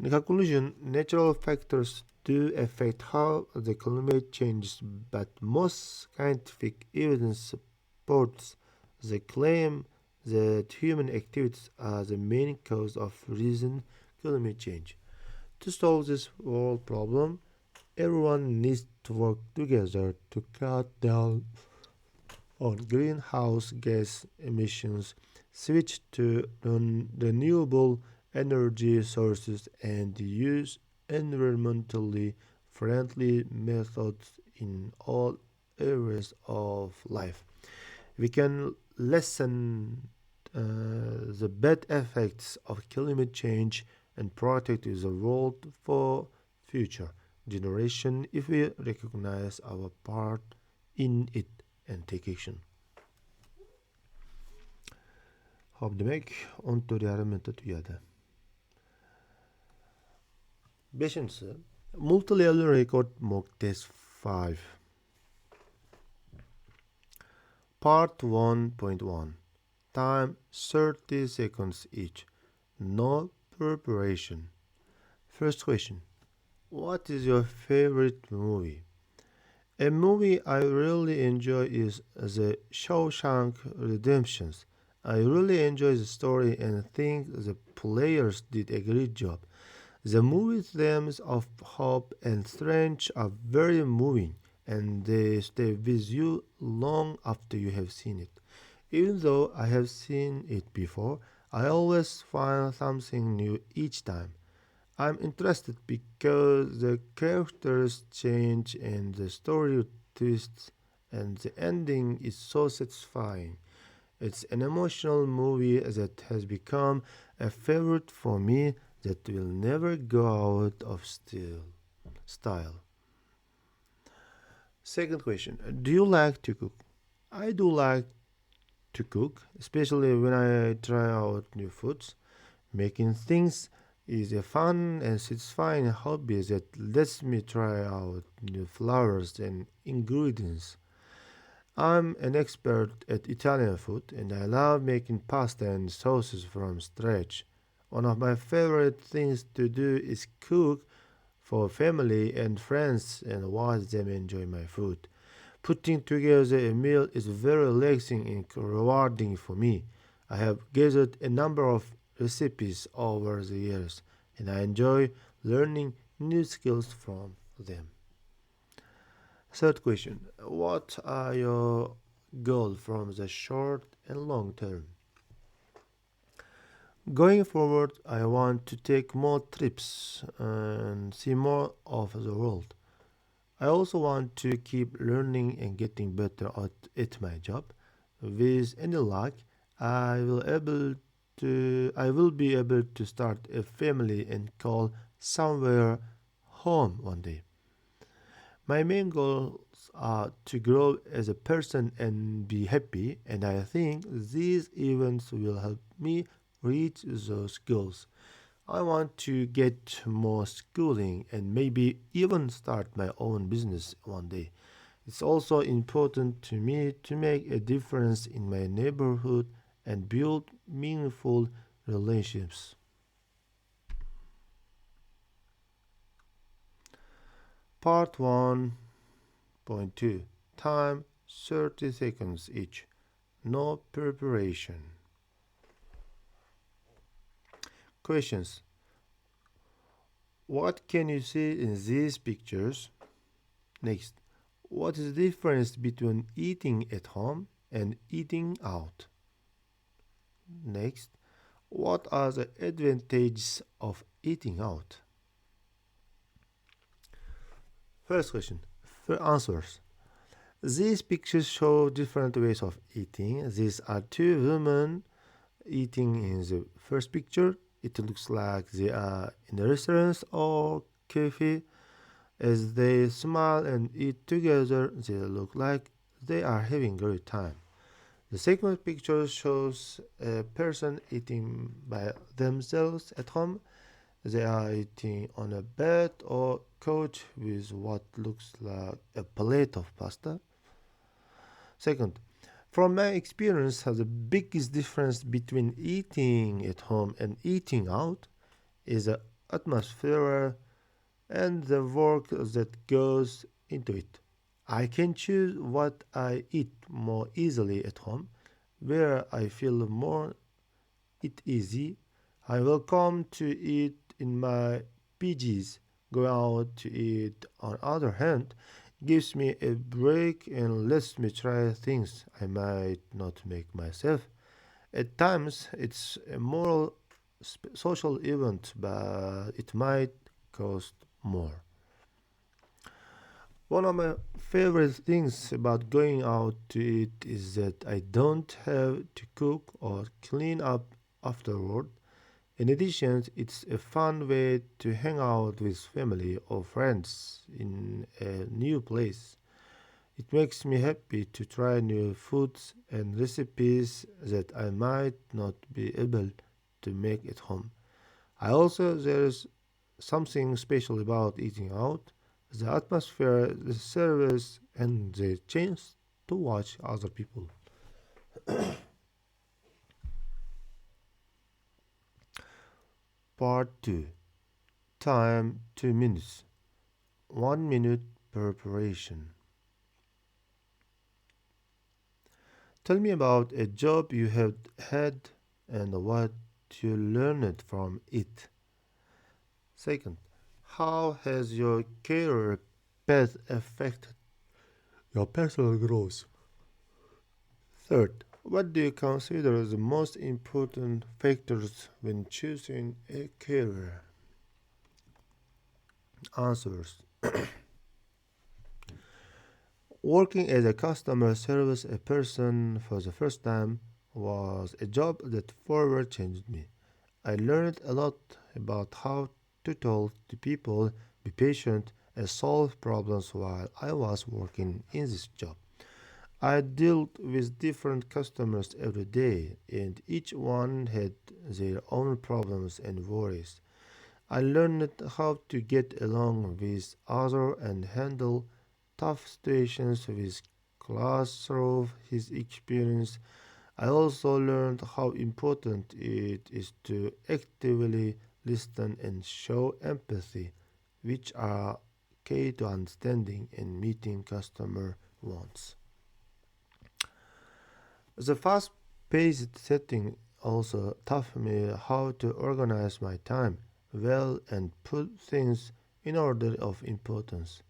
S1: In conclusion, natural factors do affect how the climate changes, but most scientific evidence supports the claim that human activities are the main cause of recent climate change. To solve this world problem, everyone needs to work together to cut down on greenhouse gas emissions, switch to renewable energy sources, and use environmentally friendly methods in all areas of life. We can lessen the bad effects of climate change and protect the world for future generation if we recognize our part in it and take action. Hop demek 14,5 minutda tugadi. 5. Multi-level record mock test 5. Part 1.1. Time 30 seconds each. No preparation. First question. What is your favorite movie? A movie I really enjoy is The Shawshank Redemption. I really enjoy the story and think the players did a great job. The movie's themes of hope and strength are very moving, and they stay with you long after you have seen it. Even though I have seen it before, I always find something new each time. I'm interested because the characters change and the story twists and the ending is so satisfying. It's an emotional movie that has become a favorite for me that will never go out of style. Second question. Do you like to cook? I do like to cook, especially when I try out new foods. Making things is a fun and satisfying hobby that lets me try out new flavors and ingredients. I'm an expert at Italian food and I love making pasta and sauces from scratch. One of my favorite things to do is cook for family and friends and watch them enjoy my food. Putting together a meal is very relaxing and rewarding for me. I have gathered a number of recipes over the years and I enjoy learning new skills from them. Third question: what are your goals from the short and long term? Going forward, I want to take more trips and see more of the world. I also want to keep learning and getting better at my job. With any luck, I will be able to start a family and call somewhere home one day. My main goals are to grow as a person and be happy, and I think these events will help me reach those goals. I want to get more schooling and maybe even start my own business one day. It's also important to me to make a difference in my neighborhood and build meaningful relationships. Part 1.2: Time 30 seconds each. No preparation. Questions: what can you see in these pictures? Next, what is the difference between eating at home and eating out? Next, what are the advantages of eating out? First question. Answers. These pictures show different ways of eating. These are two women eating in the first picture. It looks like they are in a restaurant or cafe. As they smile and eat together, they look like they are having a great time. The second picture shows a person eating by themselves at home. They are eating on a bed or couch with what looks like a plate of pasta. Second, from my experience, the biggest difference between eating at home and eating out is the atmosphere and the work that goes into it. I can choose what I eat more easily at home, where I feel more at easy. I will come to eat in my PGs. Go out to eat, on other hand, gives me a break and lets me try things I might not make myself. At times, it's a moral social event, but it might cost more. One of my favorite things about going out to eat is that I don't have to cook or clean up afterward. In addition, it's a fun way to hang out with family or friends in a new place. It makes me happy to try new foods and recipes that I might not be able to make at home. I also there's something special about eating out, the atmosphere, the service, and the chance to watch other people. Part 2: Time 2 minutes. 1 minute preparation. Tell me about a job you have had and what you learned from it. Second, how has your career path affected your personal growth? Third, what do you consider the most important factors when choosing a career? Answers. Working as a customer service a person for the first time was a job that forever changed me. I learned a lot about how to talk to people, be patient, and solve problems while I was working in this job. I dealt with different customers every day, and each one had their own problems and worries. I learned how to get along with others and handle tough situations with class through his experience. I also learned how important it is to actively listen and show empathy, which are key to understanding and meeting customer wants. The fast-paced setting also taught me how to organize my time well and put things in order of importance,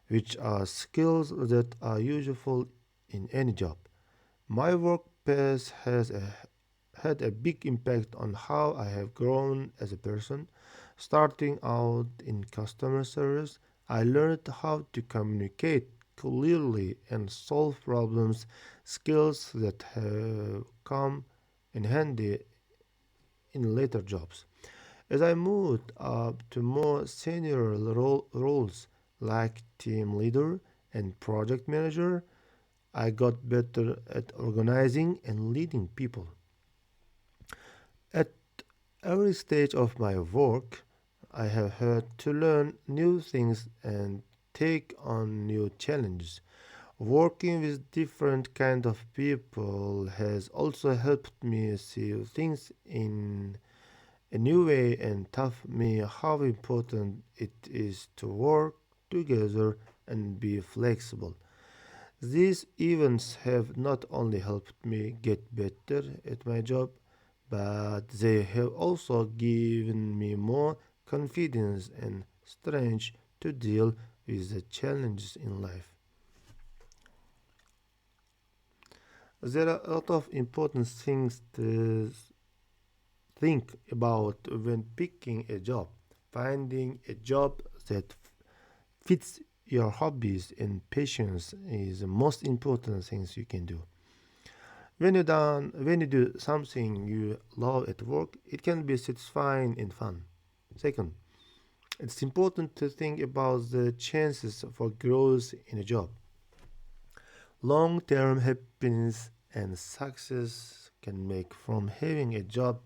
S1: which are skills that are useful in any job. My work pace had a big impact on how I have grown as a person. Starting out in customer service, I learned how to communicate clearly and solve problems, skills that have come in handy in later jobs. As I moved up to more senior roles like team leader and project manager, I got better at organizing and leading people. At every stage of my work, I have had to learn new things and take on new challenges. Working with different kind of people has also helped me see things in a new way and taught me how important it is to work together and be flexible. These events have not only helped me get better at my job, but they have also given me more confidence and strength to deal with the challenges in life. There are a lot of important things to think about when picking a job. Finding a job that fits your hobbies and passions is the most important things you can do. When you do something you love at work, it can be satisfying and fun. Second, it's important to think about the chances for growth in a job. Long-term happiness and success can make from having a job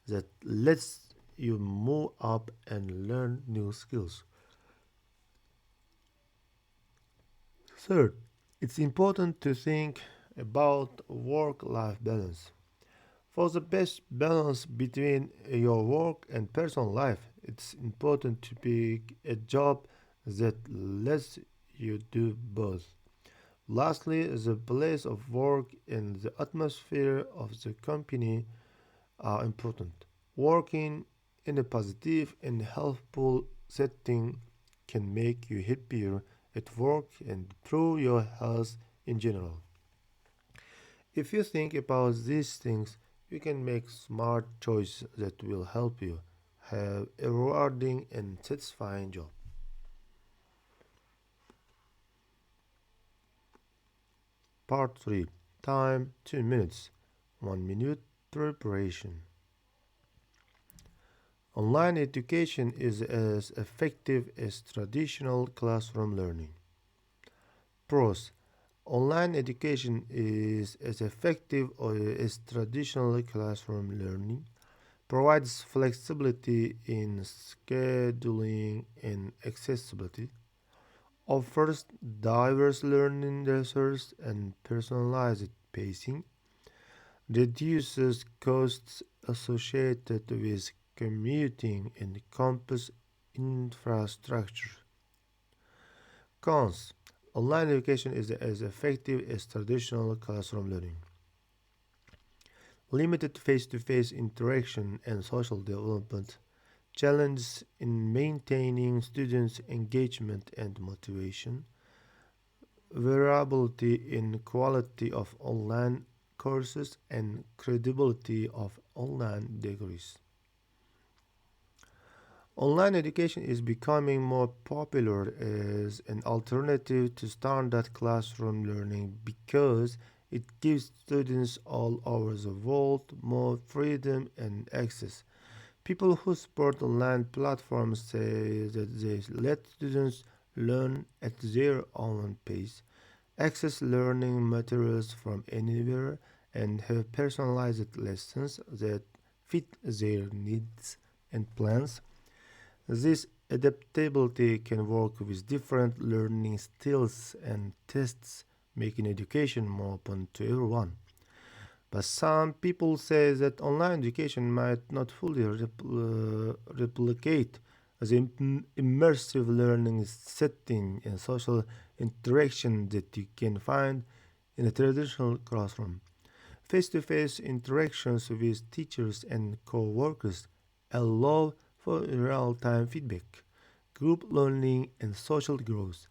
S1: that lets you move up and learn new skills. Third, it's important to think about work life balance. For the best balance between your work and personal life, it's important to pick a job that lets you do both. Lastly, the place of work and the atmosphere of the company are important. Working in a positive and helpful setting can make you happier at work and improve your health in general. If you think about these things, you can make smart choices that will help you have a rewarding and satisfying job. Part 3. Time 2 minutes. 1 minute preparation. Online education is as effective as traditional classroom learning. Pros. Online education is as effective as traditional classroom learning, provides flexibility in scheduling and accessibility, offers diverse learning resources and personalized pacing, reduces costs associated with commuting and campus infrastructure. Cons. Online education is as effective as traditional classroom learning. Limited face-to-face interaction and social development, challenges in maintaining students' engagement and motivation, variability in quality of online courses and credibility of online degrees. Online education is becoming more popular as an alternative to standard classroom learning because it gives students all over the world more freedom and access. People who support online platforms say that they let students learn at their own pace, access learning materials from anywhere, and have personalized lessons that fit their needs and plans. This adaptability can work with different learning styles and tests, making education more open to everyone. But some people say that online education might not fully replicate the immersive learning setting and social interaction that you can find in a traditional classroom. Face-to-face interactions with teachers and co-workers allow for real-time feedback, group learning, and social growth,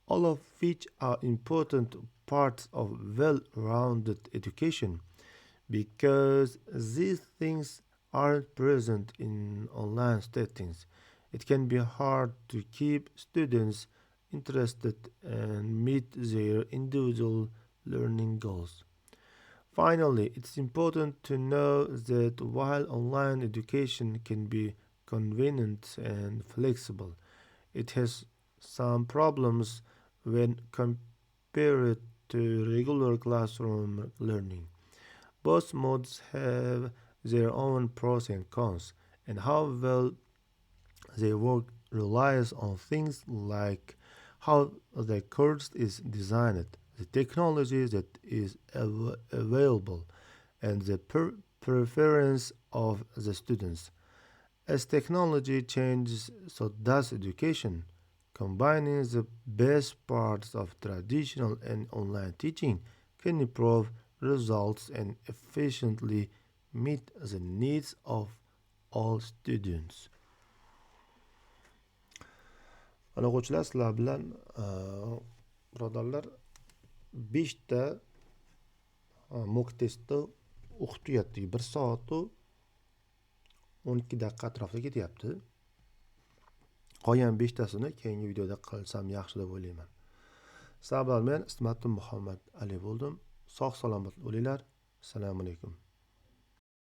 S1: all of which are important parts of well-rounded education. Because these things aren't present in online settings, it can be hard to keep students interested and meet their individual learning goals. Finally, it's important to know that while online education can be convenient and flexible, it has some problems when compared to regular classroom learning. Both modes have their own pros and cons, and how well they work relies on things like how the course is designed, the technology that is available, and the preference of the students. As technology changes, so does education. Combining the best parts of traditional and online teaching can improve results and efficiently meet the needs of all students. Mana o'quvchilar, sizlar bilan birodarlar 5 ta mock testni o'qib tugatdik. 1 soat 12 daqiqa atrofida ketyapti. Qolgan 5 tasini keyingi videoda qilsam yaxshi deb o'ylayman. Sizlar bilan men Mukhammadali bo'ldim. Sog' salomat bo'linglar. Assalomu alaykum.